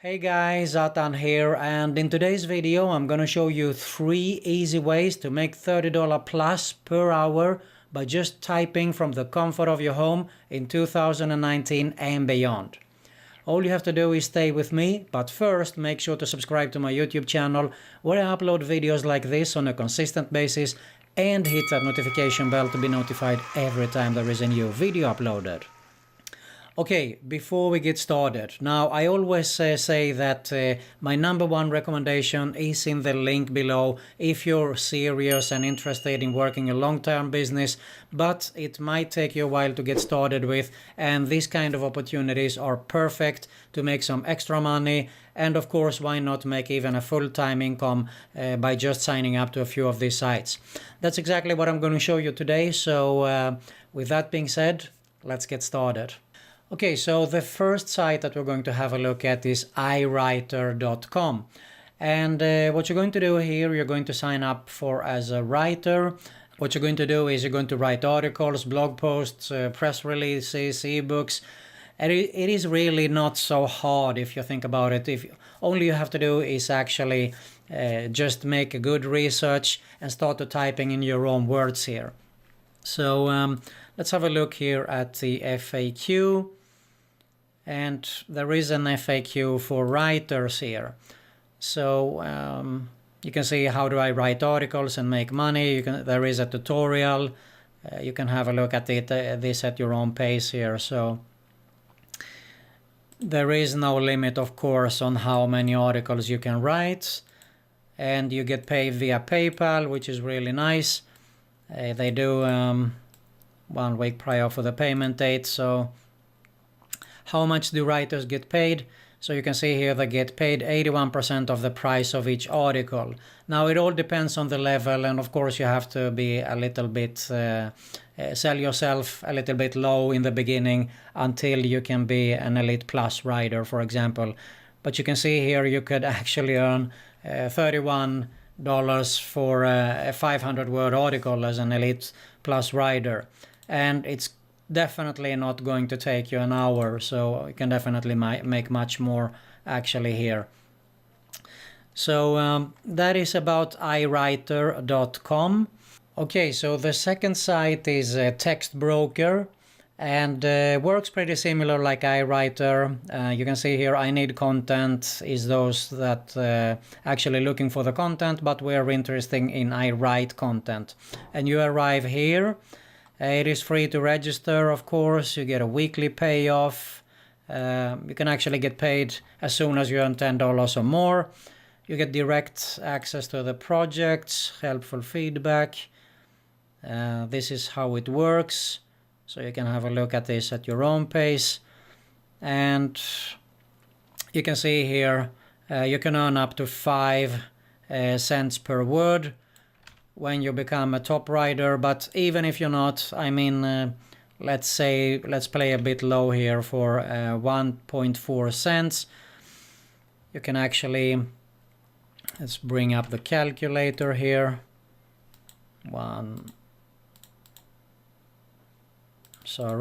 Hey guys, Atan here, and in today's video I'm gonna show you 3 easy ways to make $30 plus per hour by just typing from the comfort of your home in 2019 and beyond. All you have to do is stay with me, but first make sure to subscribe to my YouTube channel where I upload videos like this on a consistent basis and hit that notification bell to be notified every time there is a new video uploaded. Okay, before we get started, now I always say that my number one recommendation is in the link below if you're serious and interested in working a long-term business, but it might take you a while to get started with, and these kind of opportunities are perfect to make some extra money, and of course why not make even a full-time income by just signing up to a few of these sites. That's exactly what I'm going to show you today, so with that being said, let's get started. Okay, so the first site that we're going to have a look at is iWriter.com. And what you're going to do here, you're going to sign up for as a writer. What you're going to do is you're going to write articles, blog posts, press releases, ebooks. And it is really not so hard if you think about it. If all you have to do is actually just make a good research and start to typing in your own words here. So let's have a look here at the FAQ. And there is an FAQ for writers here. So you can see how do I write articles and make money. There is a tutorial. You can have a look at this at your own pace here. So there is no limit, of course, on how many articles you can write. And you get paid via PayPal, which is really nice. They do 1 week prior for the payment date. So how much do writers get paid? So you can see here they get paid 81% of the price of each article. Now it all depends on the level, and of course you have to be a little bit, sell yourself a little bit low in the beginning until you can be an Elite Plus writer, for example. But you can see here you could actually earn $31 for a 500-word article as an Elite Plus writer. And it's definitely not going to take you an hour, so you can definitely make much more actually here. So that is about iWriter.com. Okay, so the second site is Textbroker, and works pretty similar like iWriter. You can see here I Need Content is those that actually looking for the content, but we're interested in I Write content. And you arrive here. It is free to register, of course. You get a weekly payoff. You can actually get paid as soon as you earn $10 or more. You get direct access to the projects, helpful feedback. This is how it works. So you can have a look at this at your own pace. And you can see here, you can earn up to 5 cents per word when you become a top writer, but even if you're not, I mean, let's play a bit low here for 1.4 cents. You can actually, let's bring up the calculator here. So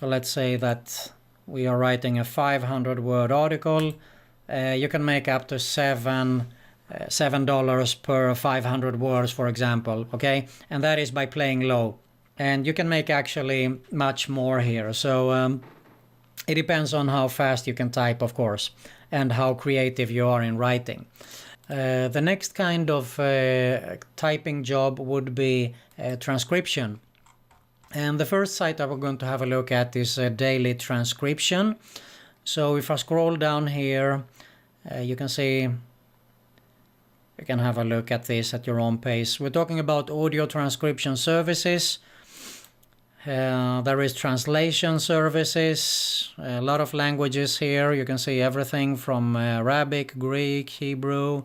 let's say that we are writing a 500-word article. You can make up to $7 per 500 words, for example, okay? And that is by playing low. And you can make actually much more here. So it depends on how fast you can type, of course, and how creative you are in writing. The next kind of typing job would be transcription. And the first site that we're going to have a look at is Daily Transcription. So if I scroll down here, you can see, you can have a look at this at your own pace. We're talking about audio transcription services. There is translation services, a lot of languages here. You can see everything from Arabic, Greek, Hebrew.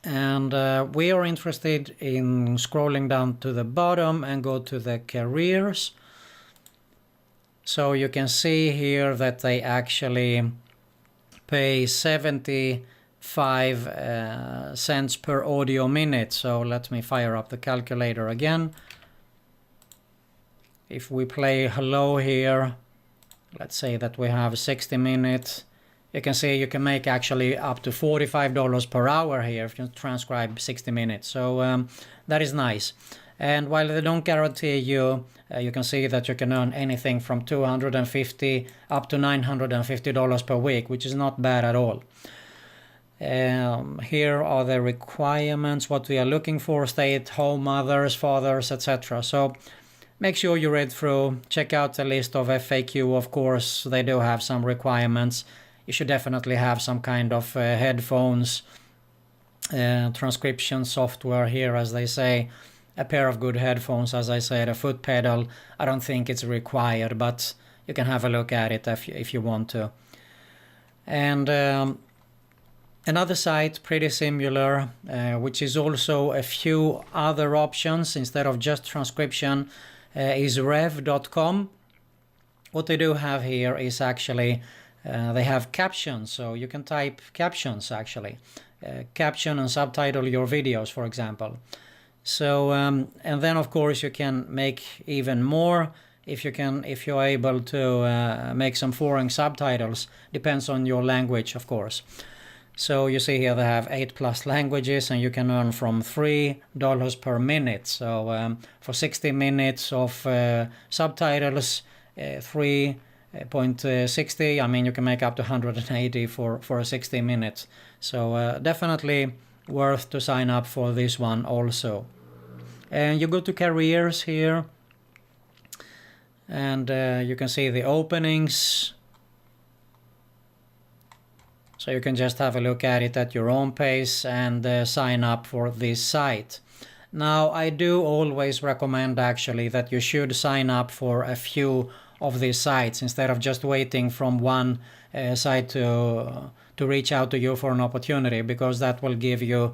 And we are interested in scrolling down to the bottom and go to the careers. So you can see here that they actually pay 75 cents per audio minute. So let me fire up the calculator again. If we play hello here, let's say that we have 60 minutes. You can see you can make actually up to $45 per hour here if you transcribe 60 minutes. So that is nice. And while they don't guarantee you, you can see that you can earn anything from $250 up to $950 per week, which is not bad at all. Here are the requirements, what we are looking for: stay-at-home mothers, fathers, etc. So make sure you read through, check out the list of FAQ. Of course, they do have some requirements. You should definitely have some kind of headphones, transcription software here, as they say, a pair of good headphones, as I said, a foot pedal. I don't think it's required, but you can have a look at it if you want to. And another site, pretty similar, which is also a few other options instead of just transcription, is rev.com. What they do have here is actually they have captions, so you can type captions actually, caption and subtitle your videos, for example. So and then of course you can make even more if you're able to make some foreign subtitles. Depends on your language, of course. So you see here they have 8+ languages, and you can earn from $3 per minute. So for 60 minutes of subtitles, 3.60, I mean, you can make up to 180 for 60 minutes. So definitely worth to sign up for this one also. And you go to careers here, and you can see the openings. So you can just have a look at it at your own pace and sign up for this site. Now, I do always recommend actually that you should sign up for a few of these sites instead of just waiting from one site to reach out to you for an opportunity, because that will give you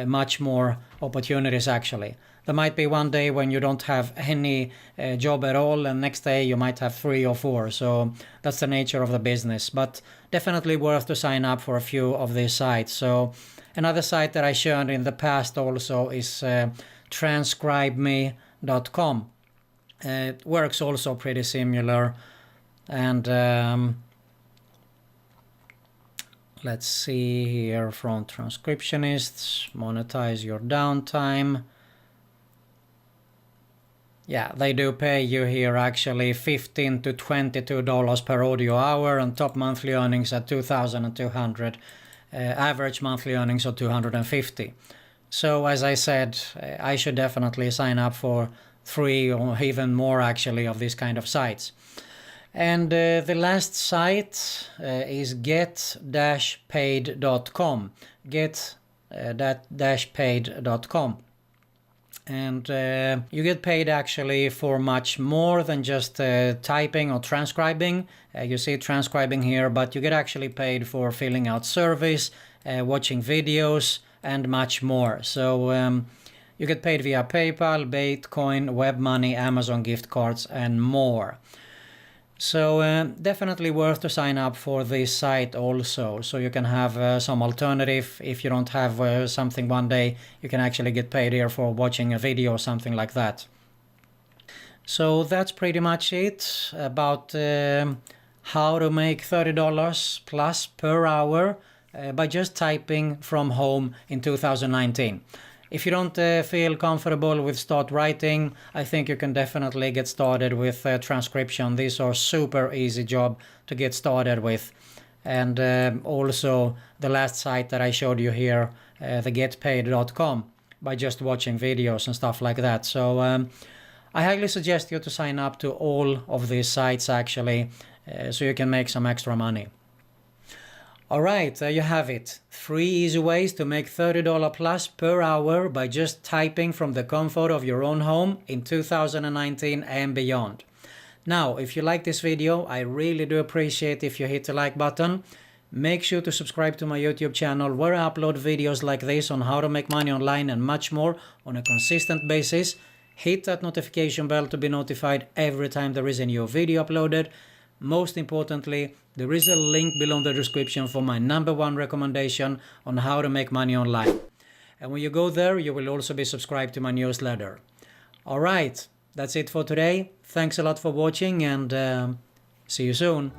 much more opportunities actually. There might be one day when you don't have any job at all, and next day you might have 3 or 4. So that's the nature of the business, but definitely worth to sign up for a few of these sites. So another site that I shared in the past also is transcribeme.com. It works also pretty similar. And let's see here, from transcriptionists, monetize your downtime. Yeah, they do pay you here actually $15 to $22 per audio hour, and top monthly earnings at $2,200, average monthly earnings of $250. So as I said, I should definitely sign up for 3 or even more actually of these kind of sites. And the last site is get-paid.com. Get-paid.com. And you get paid actually for much more than just typing or transcribing. You see transcribing here, but you get actually paid for filling out surveys, watching videos, and much more. So you get paid via PayPal, Bitcoin, WebMoney, Amazon gift cards, and more. So definitely worth to sign up for this site also, so you can have some alternative. If you don't have something one day, you can actually get paid here for watching a video or something like that. So that's pretty much it about how to make $30 plus per hour by just typing from home in 2019. If you don't feel comfortable with start writing, I think you can definitely get started with transcription. These are super easy job to get started with. And also the last site that I showed you here, the getpaid.com, by just watching videos and stuff like that. So I highly suggest you to sign up to all of these sites actually, so you can make some extra money. Alright, there you have it. 3 easy ways to make $30 plus per hour by just typing from the comfort of your own home in 2019 and beyond. Now, if you like this video, I really do appreciate if you hit the like button. Make sure to subscribe to my YouTube channel, where I upload videos like this on how to make money online and much more on a consistent basis. Hit that notification bell to be notified every time there is a new video uploaded. Most importantly, there is a link below the description for my #1 recommendation on how to make money online. And when you go there, you will also be subscribed to my newsletter. Alright, that's it for today. Thanks a lot for watching, and See you soon!